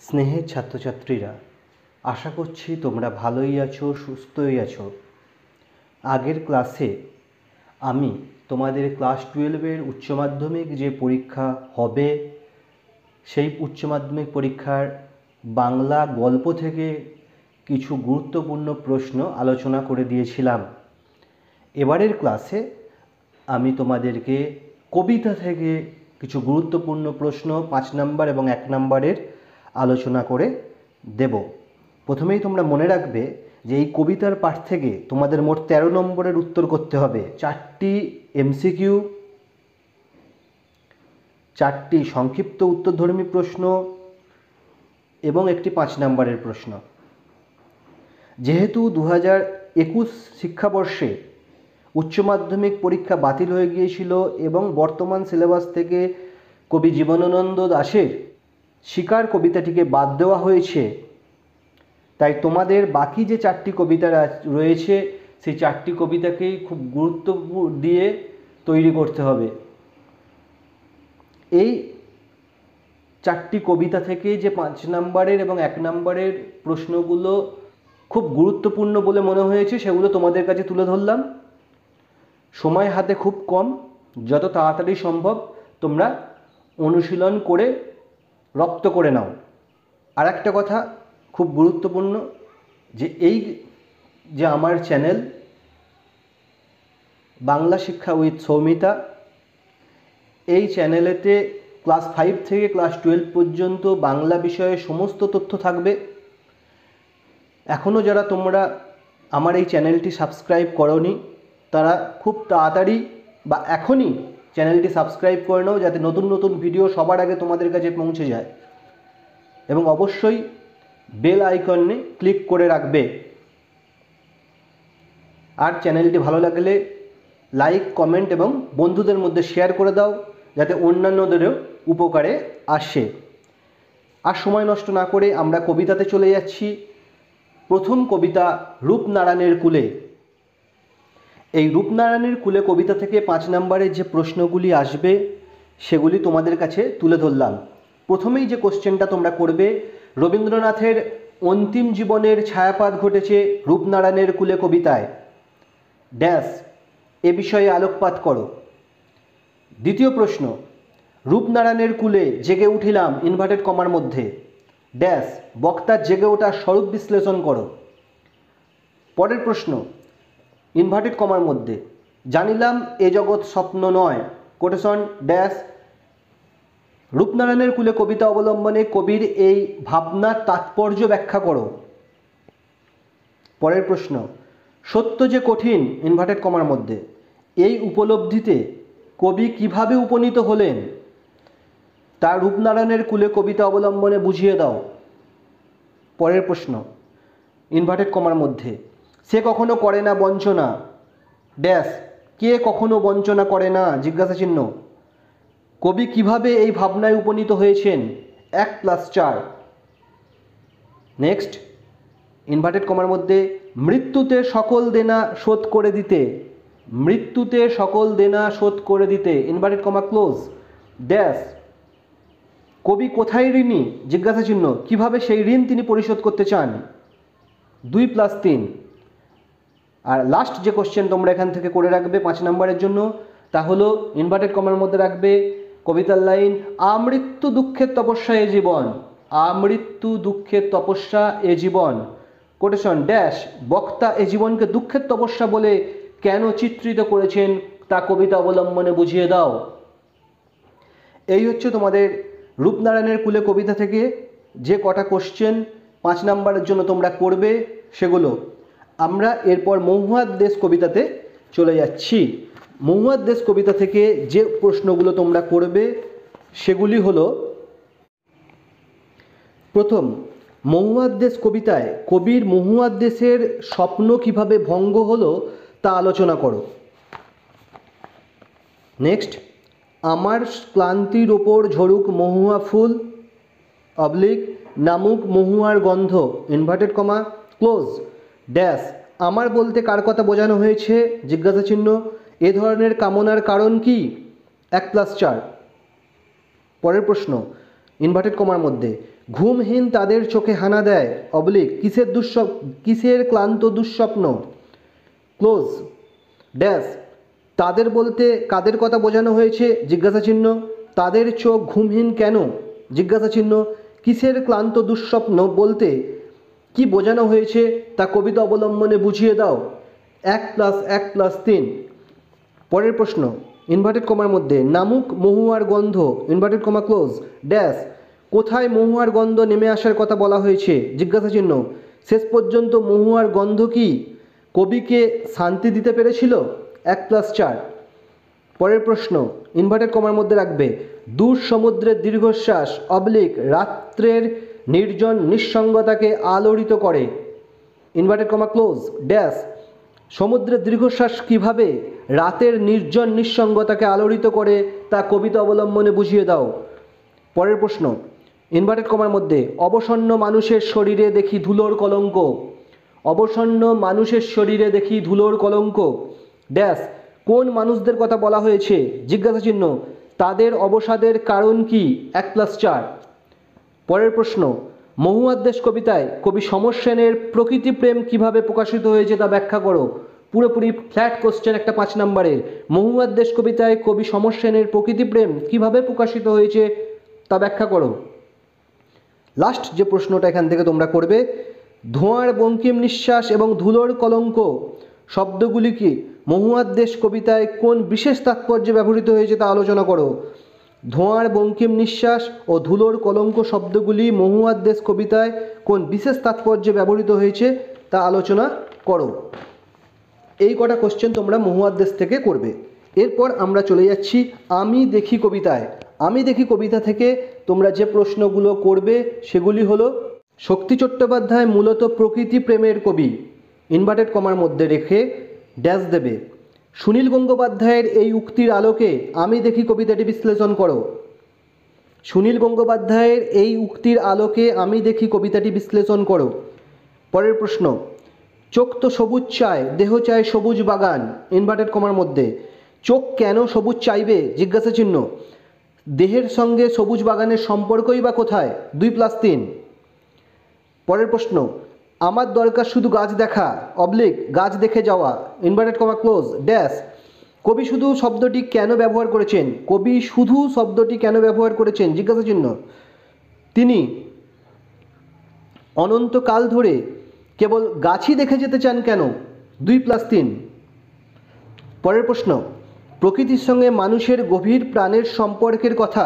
স্নেহের ছাত্রছাত্রীরা, আশা করছি তোমরা ভালোই আছো, সুস্থই আছো। আগের ক্লাসে আমি তোমাদের ক্লাস 12-এর উচ্চ মাধ্যমিক যে পরীক্ষা হবে সেই উচ্চ মাধ্যমিক পরীক্ষার বাংলা গল্প থেকে কিছু গুরুত্বপূর্ণ প্রশ্ন আলোচনা করে দিয়েছিলাম। এবারের ক্লাসে আমি তোমাদেরকে কবিতা থেকে কিছু গুরুত্বপূর্ণ প্রশ্ন 5 নম্বর এবং 1 নম্বরের আলোচনা করে দেব। প্রথমেই তোমরা মনে রাখবে যে এই কবিতার পাঠ থেকে তোমাদের মোট 13 নম্বরের উত্তর করতে হবে। 4টি এমসিকিউ, 4টি সংক্ষিপ্ত উত্তরধর্মী প্রশ্ন এবং একটি 5 নম্বরের প্রশ্ন। যেহেতু 2021 শিক্ষাবর্ষে উচ্চ মাধ্যমিক পরীক্ষা বাতিল হয়ে গিয়েছিল এবং বর্তমান সিলেবাস থেকে কবি জীবনানন্দ দাশের শিকার কবিতাটিকে বাদ দেওয়া হয়েছে, তাই তোমাদের বাকি যে 4টি কবিতা রয়েছে সেই 4টি কবিতাকেই খুব গুরুত্ব দিয়ে তৈরি করতে হবে। এই 4টি কবিতা থেকে যে 5 নম্বরের এবং 1 নম্বরের প্রশ্নগুলো খুব গুরুত্বপূর্ণ বলে মনে হয়েছে সেগুলো তোমাদের কাছে তুলে ধরলাম। সময় হাতে খুব কম, যত তাড়াতাড়ি সম্ভব তোমরা অনুশীলন করে রপ্ত করে নাও। আর একটা কথা খুব গুরুত্বপূর্ণ, যে এই যে আমার চ্যানেল বাংলা শিক্ষা উইথ সৌমিতা, এই চ্যানেলেতে ক্লাস 5 থেকে ক্লাস 12 পর্যন্ত বাংলা বিষয়ে সমস্ত তথ্য থাকবে। এখনও যারা তোমরা আমার এই চ্যানেলটি সাবস্ক্রাইব করোনি তারা খুব তাড়াতাড়ি বা এখনই চ্যানেলটি সাবস্ক্রাইব করে নাও, যাতে নতুন নতুন ভিডিও সবার আগে তোমাদের কাছে পৌঁছে যায়। এবং অবশ্যই বেল আইকনে ক্লিক করে রাখবে। আর চ্যানেলটি ভালো লাগলে লাইক, কমেন্ট এবং বন্ধুদের মধ্যে শেয়ার করে দাও, যাতে অন্যান্যদেরও উপকারে আসে। আর সময় নষ্ট না করে আমরা কবিতাতে চলে যাচ্ছি। প্রথম কবিতা রূপনারায়ণের কুলে। এই রূপনারায়ণের কুলে কবিতা থেকে 5 নম্বরের যে প্রশ্নগুলি আসবে সেগুলি তোমাদের কাছে তুলে ধরলাম। প্রথমেই যে কোশ্চেনটা তোমরা করবে, রবীন্দ্রনাথের অন্তিম জীবনের ছায়াপাত ঘটেছে রূপনারায়ণের কুলে কবিতায়, ড্যাশ এ বিষয়ে আলোকপাত করো। দ্বিতীয় প্রশ্ন, রূপনারায়ণের কুলে জেগে উঠিলাম ইনভার্টেড কমার মধ্যে, ড্যাশ বক্তার জেগে ওঠার স্বরূপ বিশ্লেষণ করো। পরের প্রশ্ন, ইনভার্টেড কমার মধ্যে, জানিলাম এ জগৎ স্বপ্ন নয়, কোটেশন ড্যাশ রূপনারায়ণের কুলে কবিতা অবলম্বনে কবির এই ভাবনার তাৎপর্য ব্যাখ্যা করো। পরের প্রশ্ন, সত্য যে কঠিন ইনভার্টেড কমার মধ্যে, এই উপলব্ধিতে কবি কিভাবে উপনীত হলেন তা রূপনারায়ণের কুলে কবিতা অবলম্বনে বুঝিয়ে দাও। পরের প্রশ্ন ইনভার্টেড কমার মধ্যে, সে কখনো করে না বঞ্চনা, ড্যাশ কে কখনো বঞ্চনা করে না জিজ্ঞাসা চিহ্ন, কবি কিভাবে এই ভাবনায় উপনীত হয়েছেন 1+4। নেক্সট ইনভার্টেড কমার মধ্যে, মৃত্যুতে সকল দেনা শোধ করে দিতে, মৃত্যুতে সকল দেনা শোধ করে দিতে ইনভার্টেড কমা ক্লোজ, ড্যাশ কবি কোথায় ঋণী জিজ্ঞাসা চিহ্ন, কিভাবে সেই ঋণ তিনি পরিশোধ করতে চান 2+3। আর লাস্ট যে কোশ্চেন তোমরা এখান থেকে করে রাখবে 5 নম্বরের জন্য, তা হলো ইনভার্টেড কমার মধ্যে রাখবে কবিতার লাইন, আমৃত্যু দুঃখের তপস্যা এ জীবন, আমৃত্যু দুঃখের তপস্যা এ জীবন, কোটেশন ড্যাশ বক্তা এ জীবনকে দুঃখের তপস্যা বলে কেন চিত্রিত করেছেন তা কবিতা অবলম্বনে বুঝিয়ে দাও। এই হচ্ছে তোমাদের রূপনারায়ণের কুলে কবিতা থেকে যে কটা কোশ্চেন 5 নম্বরের জন্য তোমরা করবে সেগুলো। আমরা এরপর মহুয়ার দেশ কবিতাতে চলে যাচ্ছি। মহুয়ার দেশ কবিতা থেকে যে প্রশ্নগুলো তোমরা করবে সেগুলি হলো, প্রথম, মহুয়ার দেশ কবিতায় কবির মহুয়ার দেশের স্বপ্ন কিভাবে ভঙ্গ হলো তা আলোচনা করো। নেক্সট, আমার ক্লান্তির ওপর ঝরুক মহুয়া ফুল অবলিক নামুক মহুয়ার গন্ধ ইনভার্টেড কমা ক্লোজ, ড্যাশ আমার বলতে কার কথা বোঝানো হয়েছে জিজ্ঞাসা চিহ্ন, এ ধরনের কামনার কারণ কি 1+4। পরের প্রশ্ন, ইনভার্টেড কমার মধ্যে, ঘুমহীন তাদের চোখে হানা দেয় অবলিক কিসের ক্লান্ত দুঃস্বপ্ন ক্লোজ ড্যাশ তাদের বলতে কাদের কথা বোঝানো হয়েছে জিজ্ঞাসা চিহ্ন তাদের চোখ ঘুমহীন কেন জিজ্ঞাসা চিহ্ন কিসের ক্লান্ত দুঃস্বপ্ন বলতে কি বোঝানো হয়েছে তা কবিতা অবলম্বনে বুঝিয়ে দাও 1+1+3। পরের প্রশ্ন ইনভার্টেড কমার মধ্যে নামুক মহুয়ার গন্ধ ইনভার্টেড কমা ক্লোজ ড্যাশ কোথায় মহুয়ার গন্ধ নেমে আসার কথা বলা হয়েছে জিজ্ঞাসা চিহ্ন শেষ পর্যন্ত মহুয়ার গন্ধ কি কবিকে শান্তি দিতে পেরেছিল 1+4। পরের প্রশ্ন ইনভার্টেড কমার মধ্যে রাখবে দূর সমুদ্রের দীর্ঘশ্বাস অবলিক রাত্রের নির্জন নিঃসঙ্গতাকে আলোড়িত করে ইনভার্টেড কমা ক্লোজ ড্যাশ সমুদ্রের দীর্ঘশ্বাস কিভাবে রাতের নির্জন নিঃসঙ্গতাকে আলোড়িত করে তা কবিতা অবলম্বনে বুঝিয়ে দাও। পরের প্রশ্ন ইনভার্টেড কমার মধ্যে অবসন্ন মানুষের শরীরে দেখি ধুলোর কলঙ্ক অবসন্ন মানুষের শরীরে দেখি ধুলোর কলঙ্ক ড্যাশ কোন মানুষদের কথা বলা হয়েছে জিজ্ঞাসা চিহ্ন তাদের অবসাদের কারণ কি 1+4। পরের প্রশ্ন মহুয়ার দেশ কবিতায় কবি সমর সেনের প্রকৃতি প্রেম কীভাবে প্রকাশিত হয়েছে তা ব্যাখ্যা করো পুরোপুরি ফ্ল্যাট কোশ্চেন একটা 5 নম্বরের মহুয়ার দেশ কবিতায় কবি সমর সেনের প্রকৃতি প্রেম কীভাবে প্রকাশিত হয়েছে তা ব্যাখ্যা করো। লাস্ট যে প্রশ্নটা এখান থেকে তোমরা করবে ধোঁয়ার বঙ্কিম নিঃশ্বাস এবং ধুলোর কলঙ্ক শব্দগুলি কি মহুয়ার দেশ কবিতায় কোন বিশেষ তাৎপর্যে ব্যবহৃত হয়েছে তা আলোচনা করো ধোঁয়ার বঙ্কিম নিঃশ্বাস ও ধুলোর কলঙ্ক শব্দগুলি মহুয়ার দেশ কবিতায় কোন বিশেষ তাৎপর্যে ব্যবহৃত হয়েছে তা আলোচনা করো। এই কটা কোশ্চেন তোমরা মহুয়ার দেশ থেকে করবে। এরপর আমরা চলে যাচ্ছি আমি দেখি কবিতায়। আমি দেখি কবিতা থেকে তোমরা যে প্রশ্নগুলো করবে সেগুলি হলো শক্তি চট্টোপাধ্যায় মূলত প্রকৃতি প্রেমের কবি ইনভার্টেড কমার মধ্যে রেখে ড্যাশ দেবে সুনীল গঙ্গোপাধ্যায়ের এই উক্তির আলোকে আমি দেখি কবিতাটি বিশ্লেষণ করো সুনীল গঙ্গোপাধ্যায়ের এই উক্তির আলোকে আমি দেখি কবিতাটি বিশ্লেষণ করো। পরের প্রশ্ন চোখ তো সবুজ চায় দেহ চায় সবুজ বাগান ইনভার্টেড কমার মধ্যে চোখ কেন সবুজ চাইবে জিজ্ঞাসা চিহ্ন দেহের সঙ্গে সবুজ বাগানের সম্পর্কই বা কোথায় 2+3। পরের প্রশ্ন আমার দরকার শুধু গাছ দেখা অবলিক গাছ দেখে যাওয়া ইনভার্টেড কমা ক্লোজ ড্যাশ কবি শুধু শব্দটি কেন ব্যবহার করেছেন কবি শুধু শব্দটি কেন ব্যবহার করেছেন জিজ্ঞাসা চিহ্ন তিনি অনন্তকাল ধরে কেবল গাছই দেখে যেতে চান কেন 2+3। পরের প্রশ্ন প্রকৃতির সঙ্গে মানুষের গভীর প্রাণের সম্পর্কের কথা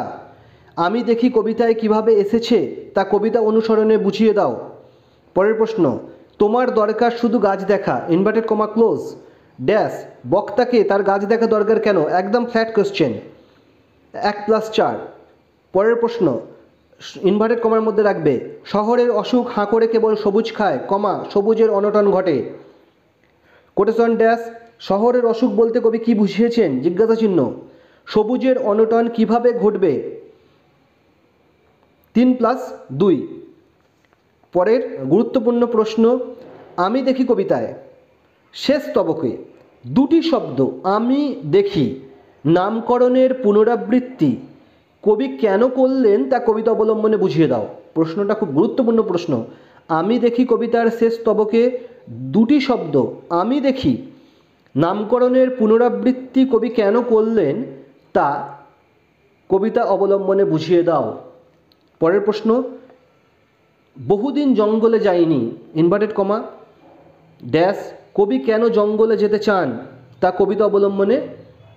আমি দেখি কবিতায় কিভাবে এসেছে তা কবিতা অনুসরণে বুঝিয়ে দাও। পরের প্রশ্ন তোমার দরকার শুধু গাছ দেখা ইনভার্টেড কমা ক্লোজ ড্যাশ বক্তাকে তার গাছ দেখা দরকার কেন একদম ফ্ল্যাট কোশ্চেন 1+4। পরের প্রশ্ন ইনভার্টেড কমার মধ্যে রাখবে শহরের অসুখ হাঁ করে কেবল সবুজ খায় কমা সবুজের অনটন ঘটে কোটেশন ড্যাশ শহরের অসুখ বলতে কবি কি বুঝিয়েছেন জিজ্ঞাসা চিহ্ন সবুজের অনটন কিভাবে ঘটবে 3+2। পরের গুরুত্বপূর্ণ প্রশ্ন আমি দেখি কবিতায় শেষ স্তবকে দুটি শব্দ আমি দেখি নামকরণের পুনরাবৃত্তি কবি কেন করলেন তা কবিতা অবলম্বনে বুঝিয়ে দাও। প্রশ্নটা খুব গুরুত্বপূর্ণ প্রশ্ন। আমি দেখি কবিতার শেষ স্তবকে দুটি শব্দ আমি দেখি নামকরণের পুনরাবৃত্তি কবি কেন করলেন তা কবিতা অবলম্বনে বুঝিয়ে দাও। পরের প্রশ্ন বহুদিন জঙ্গলে যায়নি ইনভার্টেড কমা ড্যাশ কবি কেন জঙ্গলে যেতে চান তা কবিতা অবলম্বনে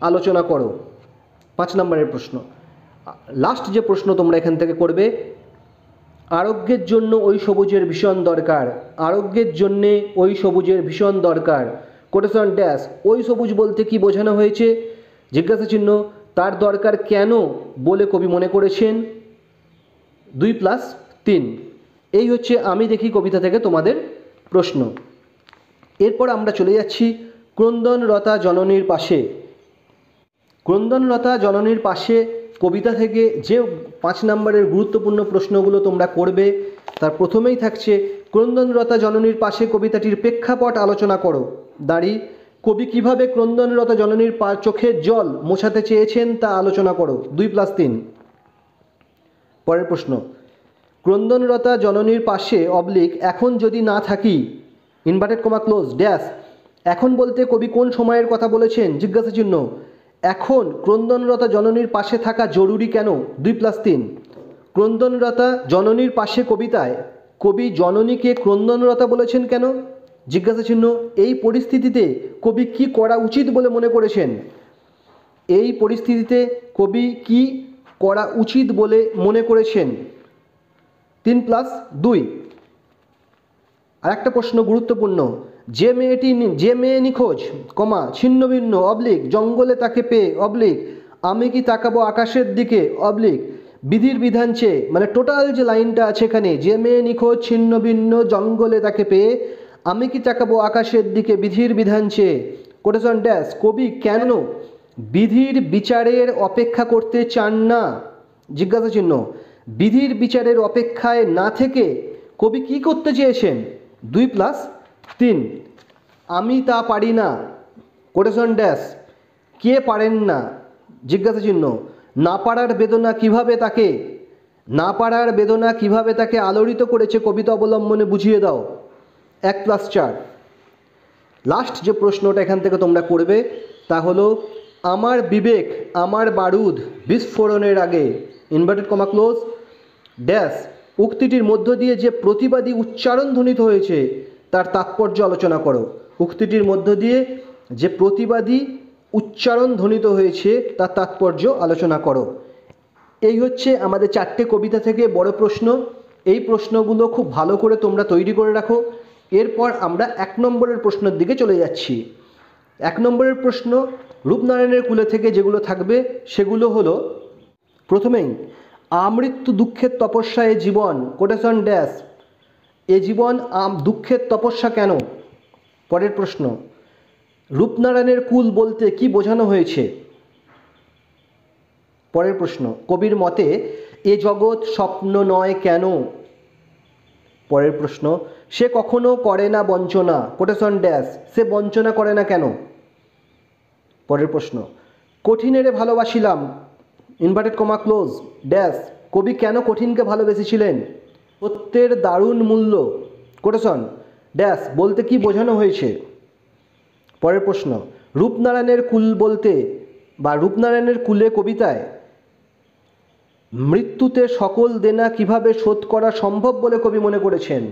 আলোচনা করো 5 নম্বরের প্রশ্ন। লাস্ট যে প্রশ্ন তোমরা এখান থেকে করবে আরোগ্যের জন্য ওই সবুজের ভীষণ দরকার আরোগ্যের জন্যে ওই সবুজের ভীষণ দরকার কোটেশন ড্যাশ ওই সবুজ বলতে কি বোঝানো হয়েছে জিজ্ঞাসা চিহ্ন তার দরকার কেন বলে কবি মনে করেছেন 2+3। এই হচ্ছে আমি দেখি কবিতা থেকে তোমাদের প্রশ্ন। এরপর আমরা চলে যাচ্ছি ক্রন্দনরতা জননীর পাশে। ক্রন্দনরতা জননীর পাশে কবিতা থেকে যে 5 নম্বরের গুরুত্বপূর্ণ প্রশ্নগুলো তোমরা করবে তার প্রথমেই থাকছে ক্রন্দনরতা জননীর পাশে কবিতাটির প্রেক্ষাপট আলোচনা করো দাঁড়ি কবি কিভাবে ক্রন্দনরতা জননীর চোখের জল মোছাতে চেয়েছেন তা আলোচনা করো 2+3। পরের প্রশ্ন ক্রন্দনরতা জননীর পাশে অবলিক এখন যদি না থাকি ইনভার্টেড কমা ক্লোজ ড্যাশ। এখন বলতে কবি কোন সময়ের কথা বলেছেন জিজ্ঞাসা চিহ্ন। এখন ক্রন্দনরতা জননীর পাশে থাকা জরুরি কেন 2+3। ক্রন্দনরতা জননীর পাশে কবিতায় কবি জননীকে ক্রন্দনরতা বলেছেন কেন জিজ্ঞাসা চিহ্ন। এই পরিস্থিতিতে কবি কি করা উচিত বলে মনে করেছেন। এই পরিস্থিতিতে কবি কি করা উচিত বলে মনে করেছেন 3+2। আরেকটা প্রশ্ন গুরুত্বপূর্ণ। যে মেয়ে নিখোঁজ কমা ছিন্নভিন্ন অবলিক জঙ্গলে তাকে পেয়ে অবলিক আমি কি তাকাবো আকাশের দিকে অবলিক বিধির বিধান চেয়ে, মানে টোটাল যে লাইনটা আছে এখানে, যে মেয়ে নিখোঁজ ছিন্নভিন্ন জঙ্গলে তাকে পেয়ে আমি কি তাকাবো আকাশের দিকে বিধির বিধান চেয়ে কোটেশন ড্যাশ। কবি কেন বিধির বিচারের অপেক্ষা করতে চান না জিজ্ঞাসা চিহ্ন। বিধির বিচারের অপেক্ষায় না থেকে কবি কি করতে চেয়েছেন 2+3। আমি তা পারি না কোটেশন ড্যাশ। কে পারেন না জিজ্ঞাসা চিহ্ন। না পারার বেদনা কিভাবে তাকে আলোড়িত করেছে কবিতা অবলম্বনে বুঝিয়ে দাও 1+4। লাস্ট যে প্রশ্নটা এখান থেকে তোমরা করবে তা হলো আমার বিবেক আমার বারুদ বিস্ফোরণের আগে ইনভার্টেড কমা ক্লোজ ড্যাশ। উক্তিটির মধ্য দিয়ে যে প্রতিবাদী উচ্চারণ ধ্বনিত হয়েছে তার তাৎপর্য আলোচনা করো। উক্তিটির মধ্য দিয়ে যে প্রতিবাদী উচ্চারণ ধ্বনিত হয়েছে তার তাৎপর্য আলোচনা করো। এই হচ্ছে আমাদের 4টে কবিতা থেকে বড় প্রশ্ন। এই প্রশ্নগুলো খুব ভালো করে তোমরা তৈরি করে রাখো। এরপর আমরা 1 নম্বরের প্রশ্নের দিকে চলে যাচ্ছি। 1 নম্বরের প্রশ্ন রূপনারায়ণের কুলে থেকে যেগুলো থাকবে সেগুলো হলো প্রথমেই আমৃত্যু দুঃখের তপস্যা এ জীবন কোটেশন ড্যাশ। এ জীবন দুঃখের তপস্যা কেন। পরের প্রশ্ন রূপনারায়ণের কুল বলতে কি বোঝানো হয়েছে। পরের প্রশ্ন কবির মতে এ জগৎ স্বপ্ন নয় কেন। পরের প্রশ্ন সে কখনো করে না বঞ্চনা কোটেশন ড্যাশ। সে বঞ্চনা করে না কেন। পরের প্রশ্ন কঠিনেরে ভালোবাসিলাম ইনভার্টেড কমা ক্লোজ ড্যাশ। কবি কেন কঠিনকে ভালোবেসেছিলেন। সত্যের দারুণ মূল্য কোটেশন ড্যাশ বলতে কি বোঝানো হয়েছে। পরের প্রশ্ন রূপনারায়ণের কুল বলতে বা রূপনারায়ণের কুলে কবিতায় মৃত্যুতে সকল দেনা কিভাবে শোধ করা সম্ভব বলে কবি মনে করেছেন।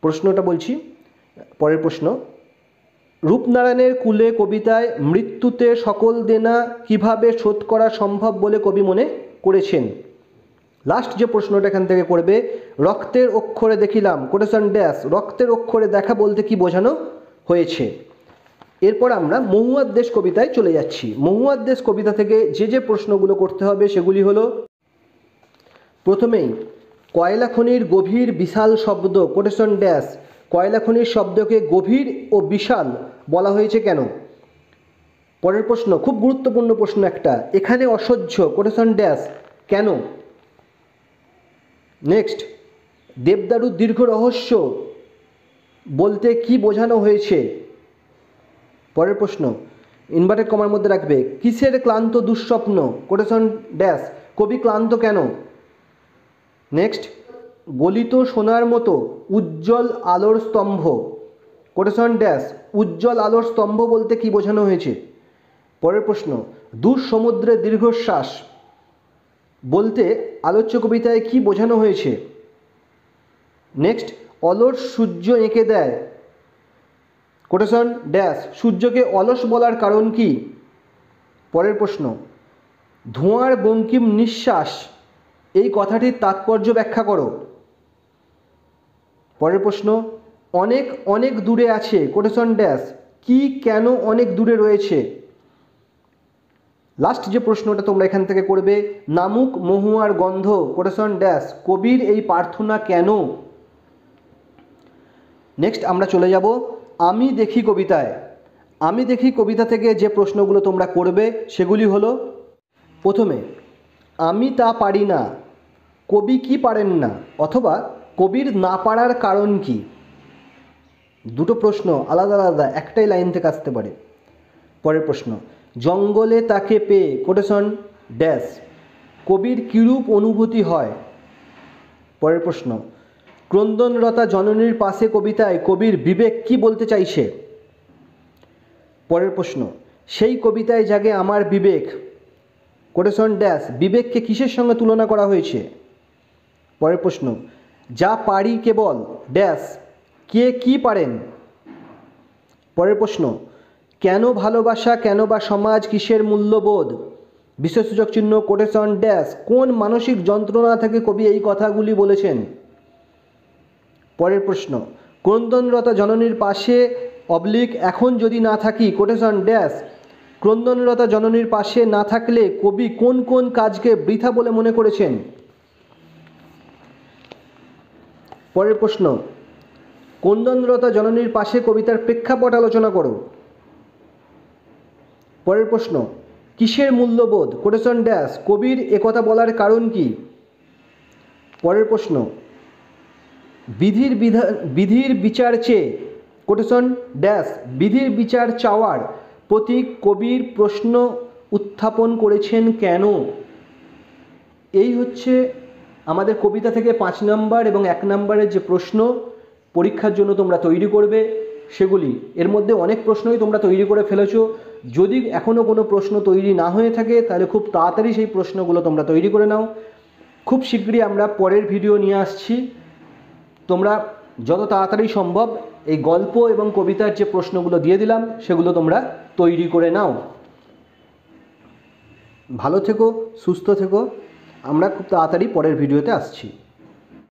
প্রশ্নটা বলছি। পরের প্রশ্ন রূপনারায়ণের কুলে কবিতায় মৃত্যুতে সকল দেনা কিভাবে শোধ করা সম্ভব বলে কবি মনে করেছেন। লাস্ট যে প্রশ্নটা এখান থেকে করবে রক্তের অক্ষরে দেখিলাম কোটেশন ড্যাশ। রক্তের অক্ষরে দেখা বলতে কি বোঝানো হয়েছে। এরপর আমরা মহুয়ার দেশ কবিতায় চলে যাচ্ছি। মহুয়ার দেশ কবিতা থেকে যে প্রশ্নগুলো করতে হবে সেগুলি হলো প্রথমেই কয়লা খনির গভীর বিশাল শব্দ কোটেশন ড্যাশ। কয়লা খনির শব্দকে গভীর ও বিশাল বলা হয়েছে কেন। পরের প্রশ্ন খুব গুরুত্বপূর্ণ প্রশ্ন একটা, এখানে অসহ্য কোটেশন ড্যাশ কেন। নেক্সট দেবদারুর দীর্ঘ রহস্য বলতে কি বোঝানো হয়েছে। পরের প্রশ্ন ইনভার্টেড কমার মধ্যে রাখবে কিসের ক্লান্ত দুঃস্বপ্ন কোটেশন ড্যাশ। কবি ক্লান্ত কেন। নেক্সট গলিত সোনার মতো উজ্জ্বল আলোর স্তম্ভ কোটেশন ড্যাশ। উজ্জ্বল আলোর স্তম্ভ বলতে কি বোঝানো হয়েছে। পরের প্রশ্ন দূর সমুদ্রের দীর্ঘশ্বাস বলতে আলোচ্য কবিতায় কি বোঝানো হয়েছে। নেক্সট অলস সূর্য এঁকে দেয় কোটেশন ড্যাশ। সূর্যকে অলস বলার কারণ কি। পরের প্রশ্ন ধোঁয়ার বঙ্কিম নিঃশ্বাস এই কথাটির তাৎপর্য ব্যাখ্যা করো। পরের প্রশ্ন অনেক অনেক দূরে আছে কোটেশন ড্যাশ। কি কেন অনেক দূরে রয়েছে। লাস্ট যে প্রশ্নটা তোমরা এখান থেকে করবে নামুক মহুয়ার গন্ধ কোটেশন ড্যাশ। কবির এই প্রার্থনা কেন। নেক্সট আমরা চলে যাব আমি দেখি কবিতায়। আমি দেখি কবিতা থেকে যে প্রশ্নগুলো তোমরা করবে সেগুলি হলো প্রথমে আমি তা পারি না কবি কি পারেন না অথবা কবির না পারার কারণ কি। দুটো প্রশ্ন আলাদা আলাদা একটাই লাইন থেকে আসতে পারে। পরের প্রশ্ন জঙ্গলে তাকে পেয়ে কোটেশন ড্যাশ। কবির কিরূপ অনুভূতি হয় পরের প্রশ্ন, ক্রন্দনরতা জননীর পাশে কবিতায় কবির বিবেক কি বলতে চাইছে? পরের প্রশ্ন, সেই কবিতায় জাগে আমার বিবেক, কোটেশন ড্যাশ, বিবেককে কিসের সঙ্গে তুলনা করা হয়েছে? পরের প্রশ্ন, যা পারি কেবল ড্যাশ, কে কি পারেন? পরের প্রশ্ন, কেন ভালোবাসা, কেন বা সমাজ, কিসের মূল্যবোধ, বিশেষসূচক চিহ্ন, কোটেশন ড্যাশ, কোন মানসিক যন্ত্রণা থেকে কবি এই কথাগুলি বলেছেন? পরের প্রশ্ন, ক্রন্দনরতা জননীর পাশে অবলিক এখন যদি না থাকি, কোটেশন ড্যাশ, ক্রন্দনরতা জননীর পাশে না থাকলে কবি কোন কোন কাজকে বৃথা বলে মনে করেছেন? পরের প্রশ্ন, ক্রন্দনরতা জননীর পাশে কবিতার প্রেক্ষাপট আলোচনা করো। পরের প্রশ্ন, কিসের মূল্যবোধ, কোটেশন ড্যাশ, কবির একথা বলার কারণ কি? পরের প্রশ্ন, বিধির বিচার চেয়ে, কোটেশন ড্যাশ, বিধির বিচার চাওয়ার প্রতি কবির প্রশ্ন উত্থাপন করেছেন কেন? এই হচ্ছে আমাদের কবিতা থেকে 5 নম্বর এবং 1 নম্বরের যে প্রশ্ন পরীক্ষার জন্য তোমরা তৈরি করবে সেগুলি। এর মধ্যে অনেক প্রশ্নই তোমরা তৈরি করে ফেলেছো। যদি এখনও কোনো প্রশ্ন তৈরি না হয়ে থাকে তাহলে খুব তাড়াতাড়ি সেই প্রশ্নগুলো তোমরা তৈরি করে নাও। খুব শীঘ্রই আমরা পরের ভিডিও নিয়ে আসছি। তোমরা যত তাড়াতাড়ি সম্ভব এই গল্প এবং কবিতার যে প্রশ্নগুলো দিয়ে দিলাম সেগুলো তোমরা তৈরি করে নাও। ভালো থেকো, সুস্থ থেকো। আমরা খুব তাড়াতাড়ি পরের ভিডিওতে আসছি।